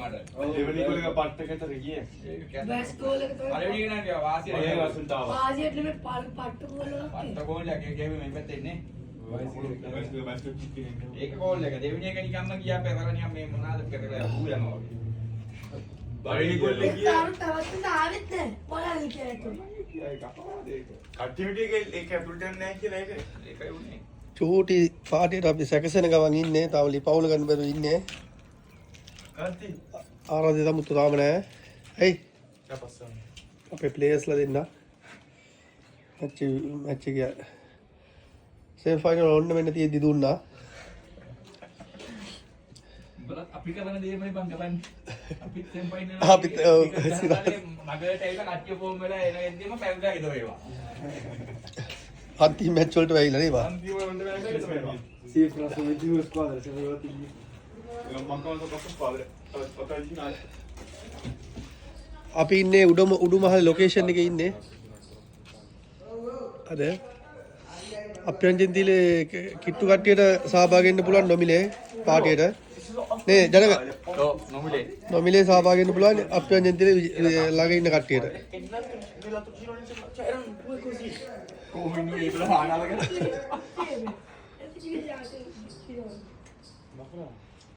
මට. දෙවෙනි ගෝල් එක පට්ටකට ගියේ. බෑස් ගෝල් එක තමයි. පළවෙනි එක නෑ වාසිය. ඒ වසුන්ට ආවා. වාසියට නෙමෙයි පට්ට ගෝල් එකක්. පට්ට ගෝල් එක ගෙවි මේ පැත්තේ ඉන්නේ. ඒක ඒක ගෝල් එක. දෙවෙනි එක නිකම්ම ගියා පෙරලා නිකම් මේ මොනවාද පෙරලා ඌ යනවා වගේ. බඩේ ගෝල් එක ගියේ. තවත් ආවෙත් නෑ. මොනවද කියන්නේ? කන්ටිනියුටි එක ඒක ඇතුළට යන්නේ නැහැ කියලා ඒක. ඒකයි උනේ. චූටි පාටියට අපි සැකසෙන ගමන් ඉන්නේ. තාම ලිපවුල ගන්න බැරුව ඉන්නේ. කාන්ති. ආරාධිත මුතු තාම නෑ. ඇයි? කපස්සන්. අපේ ප්ලේයර්ස්ලා දෙන්න. මැච් එක සෙමි ෆයිනල් ඔන්න මෙන්න තියෙද්දි දුන්නා. බලත් අපි කරන දේමනේ බං කරන්නේ. අපිත් සෙම් ෆයිනල් අපිත් මගලට ඒක කච්චි ෆෝම් වෙලා එනගෙද්දිම පැවුලා ඉද වේවා. අන්තිම මැච් වලට වෙයිලා නේ බා. අන්තිම වන්ද වෙනකන් වෙනවා. Sì, fra sono i due squadre, siamo arrivati lì. mancano troppo squadre. Ottavi finale. අපි ඉන්නේ උඩුමහල් ලොකේෂන් එකේ ඉන්නේ. අද අප්‍රයන්ජන්තිලේ කිට්ටු කට්ටියට සහභාගී වෙන්න පුළුවන් නොමිලේ පාටියට. නේ ජනක ඔව් නොමිලේ. නොමිලේ සහභාගී වෙන්න පුළුවන් අප්‍රයන්ජන්තිලේ ළඟ ඉන්න කට්ටියට. කොහොමින් මේ බල හානාල කරා.